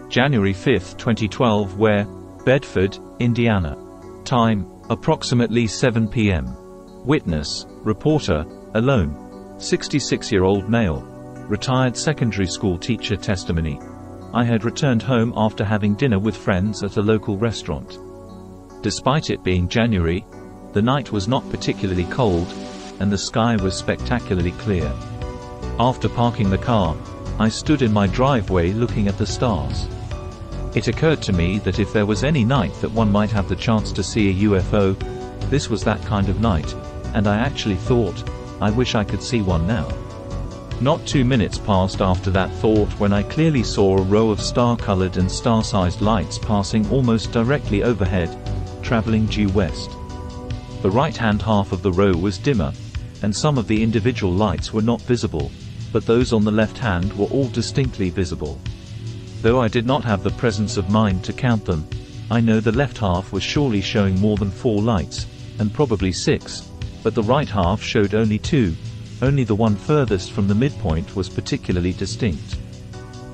January 5, 2012. Where? Bedford, Indiana. Time, approximately 7 p.m. Witness, reporter, alone. 66-year-old male. Retired secondary school teacher. Testimony: I had returned home after having dinner with friends at a local restaurant. Despite it being January, the night was not particularly cold, and the sky was spectacularly clear. After parking the car, I stood in my driveway looking at the stars. It occurred to me that if there was any night that one might have the chance to see a UFO, this was that kind of night, and I actually thought, I wish I could see one now. Not 2 minutes passed after that thought when I clearly saw a row of star-colored and star-sized lights passing almost directly overhead, traveling due west. The right-hand half of the row was dimmer, and some of the individual lights were not visible, but those on the left hand were all distinctly visible. Though I did not have the presence of mind to count them, I know the left half was surely showing more than 4 lights, and probably 6, but the right half showed only 2, only the one furthest from the midpoint was particularly distinct.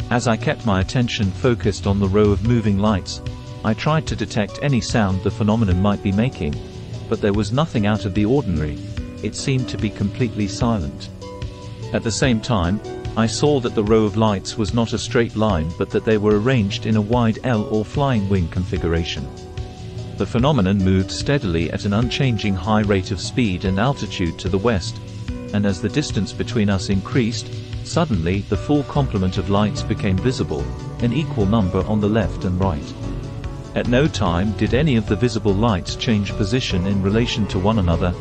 As I kept my attention focused on the row of moving lights, I tried to detect any sound the phenomenon might be making, but there was nothing out of the ordinary. It seemed to be completely silent. At the same time, I saw that the row of lights was not a straight line but that they were arranged in a wide L or flying wing configuration. The phenomenon moved steadily at an unchanging high rate of speed and altitude to the west, and as the distance between us increased, suddenly the full complement of lights became visible, an equal number on the left and right. At no time did any of the visible lights change position in relation to one another,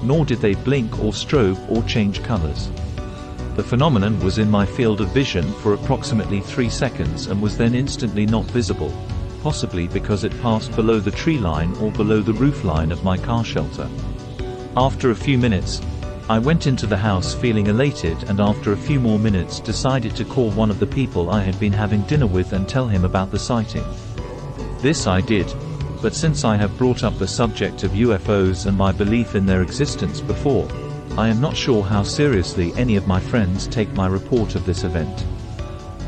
nor did they blink or strobe or change colors. The phenomenon was in my field of vision for approximately 3 seconds and was then instantly not visible, possibly because it passed below the tree line or below the roof line of my car shelter. After a few minutes, I went into the house feeling elated, and after a few more minutes decided to call one of the people I had been having dinner with and tell him about the sighting. This I did, but since I have brought up the subject of UFOs and my belief in their existence before, I am not sure how seriously any of my friends take my report of this event.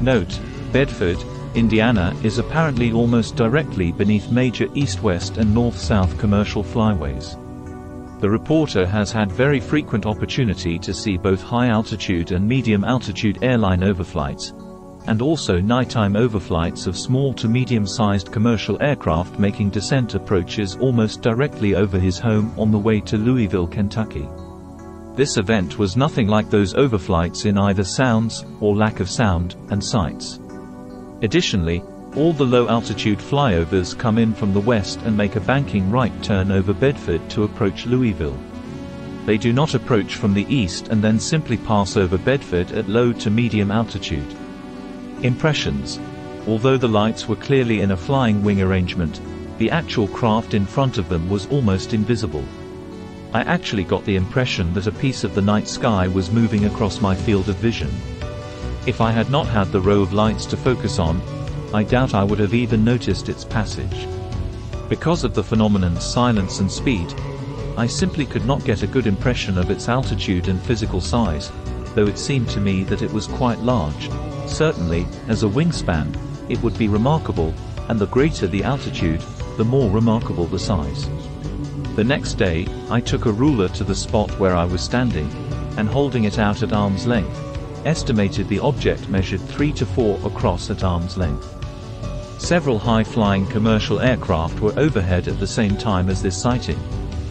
Note: Bedford, Indiana is apparently almost directly beneath major east-west and north-south commercial flyways. The reporter has had very frequent opportunity to see both high-altitude and medium-altitude airline overflights, and also nighttime overflights of small to medium-sized commercial aircraft making descent approaches almost directly over his home on the way to Louisville, Kentucky. This event was nothing like those overflights in either sounds, or lack of sound, and sights. Additionally, all the low-altitude flyovers come in from the west and make a banking right turn over Bedford to approach Louisville. They do not approach from the east and then simply pass over Bedford at low to medium altitude. Impressions: although the lights were clearly in a flying wing arrangement, the actual craft in front of them was almost invisible. I actually got the impression that a piece of the night sky was moving across my field of vision. If I had not had the row of lights to focus on, I doubt I would have even noticed its passage. Because of the phenomenon's silence and speed, I simply could not get a good impression of its altitude and physical size, though it seemed to me that it was quite large. Certainly, as a wingspan, it would be remarkable, and the greater the altitude, the more remarkable the size. The next day, I took a ruler to the spot where I was standing, and holding it out at arm's length, estimated the object measured 3 to 4 across at arm's length. Several high-flying commercial aircraft were overhead at the same time as this sighting,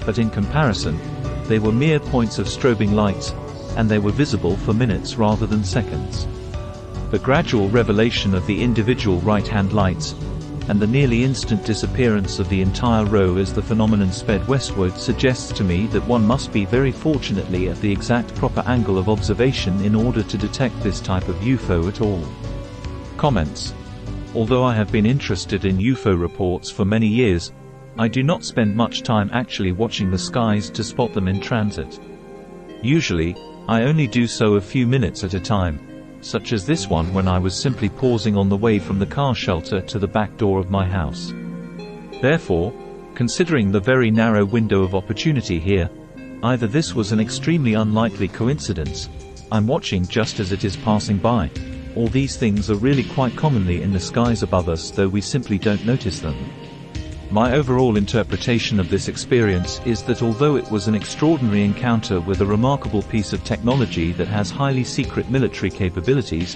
but in comparison, they were mere points of strobing lights, and they were visible for minutes rather than seconds. The gradual revelation of the individual right-hand lights, and the nearly instant disappearance of the entire row as the phenomenon sped westward suggests to me that one must be very fortunately at the exact proper angle of observation in order to detect this type of UFO at all. Comments: although I have been interested in UFO reports for many years, I do not spend much time actually watching the skies to spot them in transit. Usually, I only do so a few minutes at a time, such as this one when I was simply pausing on the way from the car shelter to the back door of my house. Therefore, considering the very narrow window of opportunity here, either this was an extremely unlikely coincidence, I'm watching just as it is passing by, or these things are really quite commonly in the skies above us though we simply don't notice them. My overall interpretation of this experience is that although it was an extraordinary encounter with a remarkable piece of technology that has highly secret military capabilities,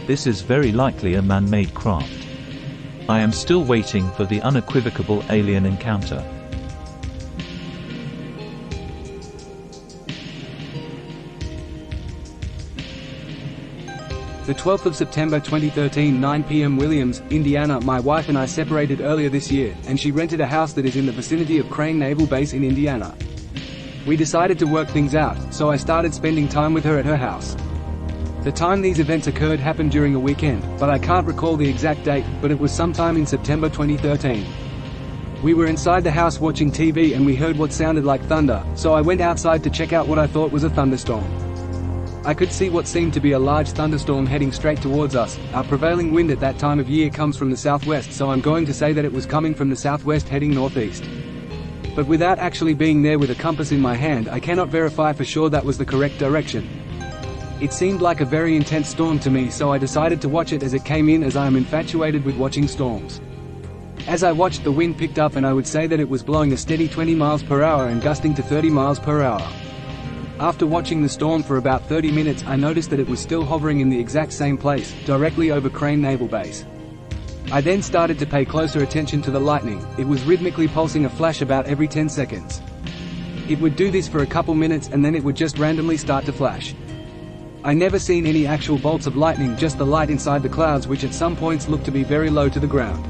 this is very likely a man-made craft. I am still waiting for the unequivocal alien encounter. The 12th of September 2013, 9 p.m. Williams, Indiana. My wife and I separated earlier this year, and she rented a house that is in the vicinity of Crane Naval Base in Indiana. We decided to work things out, so I started spending time with her at her house. The time these events occurred happened during a weekend, but I can't recall the exact date, but it was sometime in September 2013. We were inside the house watching TV and we heard what sounded like thunder, so I went outside to check out what I thought was a thunderstorm. I could see what seemed to be a large thunderstorm heading straight towards us. Our prevailing wind at that time of year comes from the southwest, so I'm going to say that it was coming from the southwest heading northeast. But without actually being there with a compass in my hand, I cannot verify for sure that was the correct direction. It seemed like a very intense storm to me, so I decided to watch it as it came in, as I am infatuated with watching storms. As I watched, the wind picked up and I would say that it was blowing a steady 20 miles per hour and gusting to 30 miles per hour. After watching the storm for about 30 minutes, I noticed that it was still hovering in the exact same place, directly over Crane Naval Base. I then started to pay closer attention to the lightning. It was rhythmically pulsing a flash about every 10 seconds. It would do this for a couple minutes and then it would just randomly start to flash. I never seen any actual bolts of lightning, just the light inside the clouds, which at some points looked to be very low to the ground.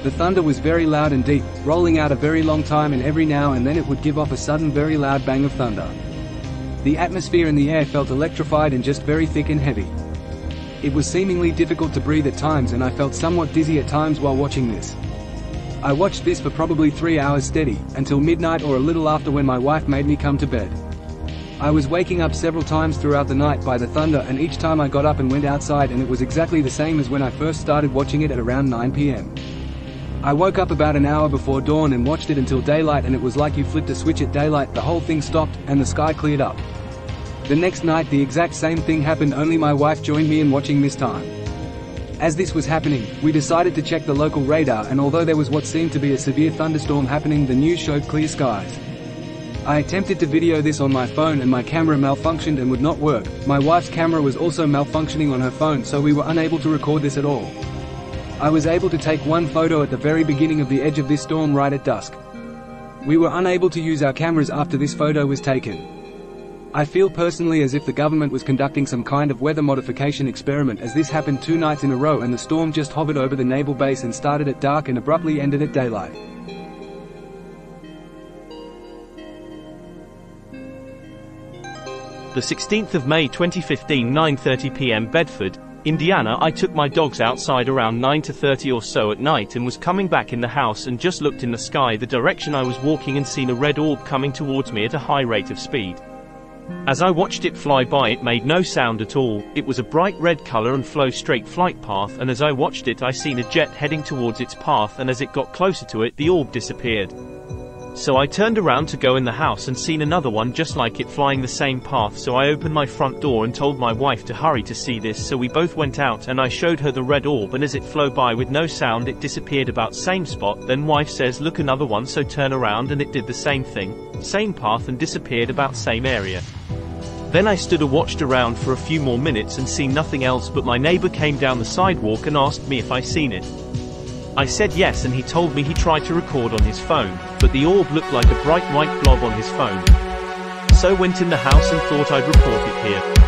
The thunder was very loud and deep, rolling out a very long time, and every now and then it would give off a sudden very loud bang of thunder. The atmosphere in the air felt electrified and just very thick and heavy. It was seemingly difficult to breathe at times and I felt somewhat dizzy at times while watching this. I watched this for probably 3 hours steady, until midnight or a little after, when my wife made me come to bed. I was waking up several times throughout the night by the thunder, and each time I got up and went outside, and it was exactly the same as when I first started watching it at around 9 p.m. I woke up about an hour before dawn and watched it until daylight, and it was like you flipped a switch at daylight. The whole thing stopped, and the sky cleared up. The next night the exact same thing happened, only my wife joined me in watching this time. As this was happening, we decided to check the local radar, and although there was what seemed to be a severe thunderstorm happening, the news showed clear skies. I attempted to video this on my phone and my camera malfunctioned and would not work. My wife's camera was also malfunctioning on her phone, so we were unable to record this at all. I was able to take one photo at the very beginning of the edge of this storm right at dusk. We were unable to use our cameras after this photo was taken. I feel personally as if the government was conducting some kind of weather modification experiment, as this happened 2 nights in a row and the storm just hovered over the naval base and started at dark and abruptly ended at daylight. The 16th of May 2015, 9:30 p.m. Bedford, Indiana. I took my dogs outside around 9:30 or so at night and was coming back in the house and just looked in the sky the direction I was walking and seen a red orb coming towards me at a high rate of speed. As I watched it fly by, it made no sound at all. It was a bright red color and flow straight flight path, and as I watched it I seen a jet heading towards its path, and as it got closer to it the orb disappeared. So I turned around to go in the house and seen another one just like it flying the same path, so I opened my front door and told my wife to hurry to see this, so we both went out and I showed her the red orb, and as it flew by with no sound it disappeared about same spot. Then wife says look, another one, so turn around and it did the same thing, same path, and disappeared about same area. Then I stood and watched around for a few more minutes and seen nothing else, but my neighbor came down the sidewalk and asked me if I seen it. I said yes, and he told me he tried to record on his phone, but the orb looked like a bright white blob on his phone. So went in the house and thought I'd report it here.